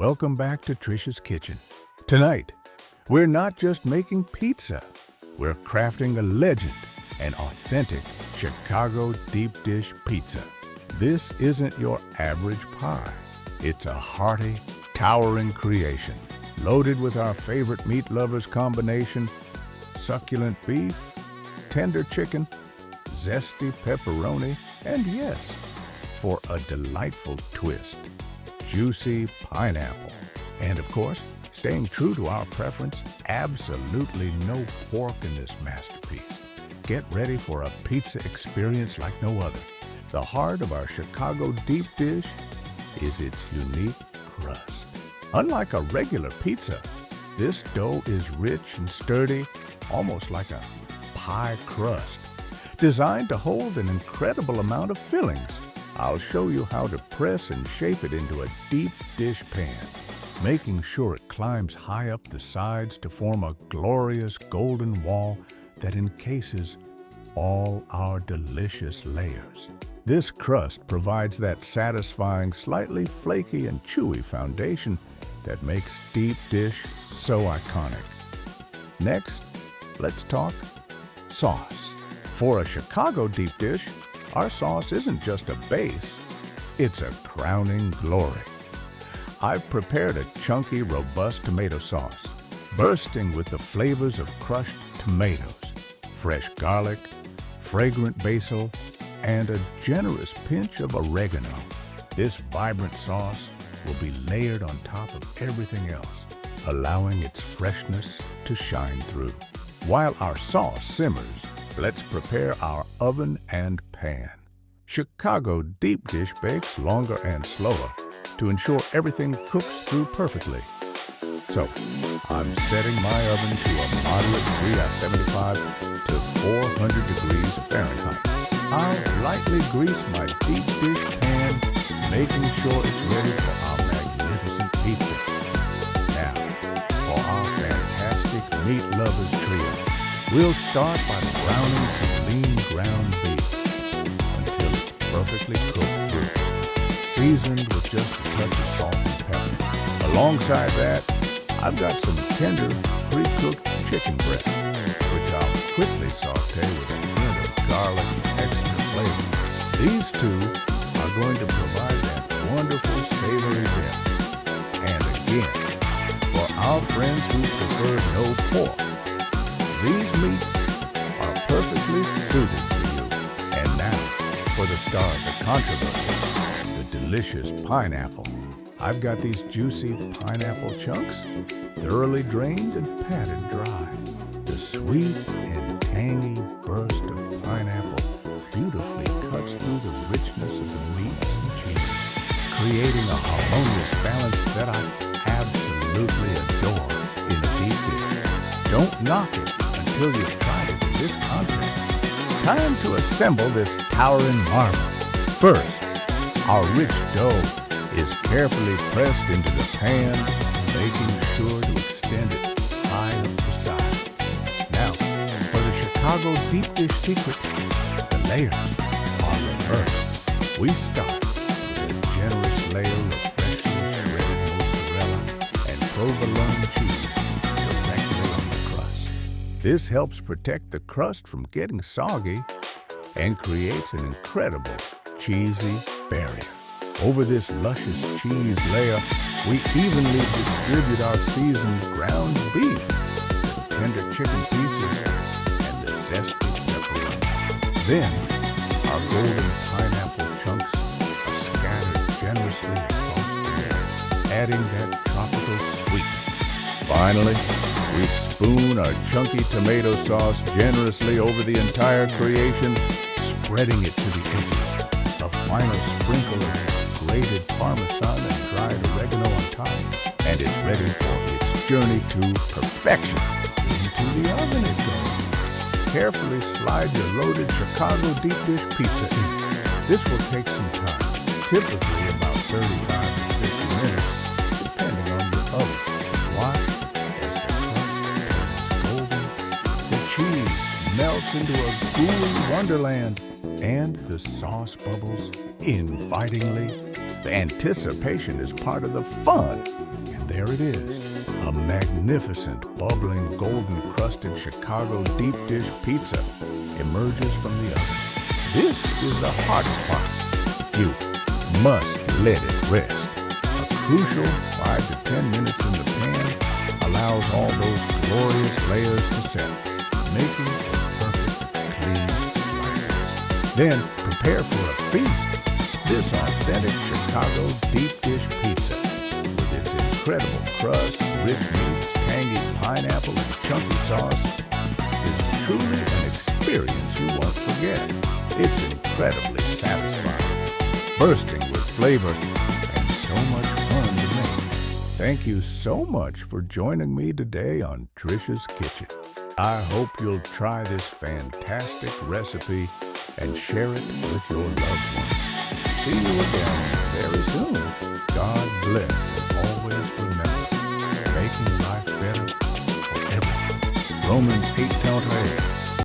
Welcome back to Trisha's Kitchen. Tonight, we're not just making pizza, we're crafting a legend, an authentic Chicago deep dish pizza. This isn't your average pie. It's a hearty, towering creation, loaded with our favorite meat lovers combination: succulent beef, tender chicken, zesty pepperoni, and yes, for a delightful twist, juicy pineapple. And of course, staying true to our preference, absolutely no pork in this masterpiece. Get ready for a pizza experience like no other. The heart of our Chicago deep dish is its unique crust. Unlike a regular pizza, this dough is rich and sturdy, almost like a pie crust, designed to hold an incredible amount of fillings. I'll show you how to press and shape it into a deep dish pan, making sure it climbs high up the sides to form a glorious golden wall that encases all our delicious layers. This crust provides that satisfying, slightly flaky and chewy foundation that makes deep dish so iconic. Next, let's talk sauce. For a Chicago deep dish, our sauce isn't just a base, it's a crowning glory. I've prepared a chunky, robust tomato sauce, bursting with the flavors of crushed tomatoes, fresh garlic, fragrant basil, and a generous pinch of oregano. This vibrant sauce will be layered on top of everything else, allowing its freshness to shine through. While our sauce simmers, let's prepare our oven and pan. Chicago deep dish bakes longer and slower to ensure everything cooks through perfectly. So, I'm setting my oven to a moderate 375 to 400 degrees Fahrenheit. I'll lightly grease my deep dish pan, making sure it's ready for our magnificent pizza. Now, for our fantastic meat lovers trio, we'll start by browning some lean ground beef until it's perfectly cooked through, seasoned with just a touch of salt and pepper. Alongside that, I've got some tender, pre-cooked chicken breast, which I'll quickly saute with a hint of garlic and extra flavor. These two are going to provide that wonderful savory dip. And again, for our friends who prefer no pork, these meats are perfectly suited for you. And now, for the star of the controversy, the delicious pineapple. I've got these juicy pineapple chunks, thoroughly drained and patted dry. The sweet and tangy burst of pineapple beautifully cuts through the richness of the meats and cheese, creating a harmonious balance that I absolutely adore in a deep dish. Don't knock it until you've tried it in this context. Time to assemble this towering marvel. First, our rich dough is carefully pressed into the pan, making sure to extend it high up the sides. Now, for the Chicago deep dish secret, the layers are reversed. We start with a generous layer of freshly shredded mozzarella and provolone cheese directly on the crust. This helps protect the crust from getting soggy and creates an incredible cheesy barrier. Over this luscious cheese layer, we evenly distribute our seasoned ground beef, the tender chicken pieces, and the zesty pepperoni. Then, our golden pineapple chunks are scattered generously across the layer, adding that tropical sweet. Finally, we spoon our chunky tomato sauce generously over the entire creation, spreading it to the edges. A final sprinkle of grated Parmesan and dried oregano on top, and it's ready for its journey to perfection. Into the oven it goes. Carefully slide your loaded Chicago deep dish pizza in. This will take some time, typically about 35 to 50 minutes, depending on your oven. Why? As the crust turns golden, the cheese melts into a gooey wonderland, and the sauce bubbles invitingly The anticipation is part of the fun. And there it is, a magnificent, bubbling, golden-crusted Chicago deep dish pizza emerges from the oven. This is the hardest part. You must let it rest. A crucial 5 to 10 minutes in the pan allows all those glorious layers to set, making a perfect, clean slice. Then prepare for a feast. This authentic Chicago deep dish pizza, with its incredible crust, rich meat, tangy pineapple, and chunky sauce, is truly an experience you won't forget. It's incredibly satisfying, bursting with flavor, and so much fun to make. Thank you so much for joining me today on Trisha's Kitchen. I hope you'll try this fantastic recipe and share it with your loved ones. See you again very soon. God bless, and always remember, making life better for everyone. Romans 8:28.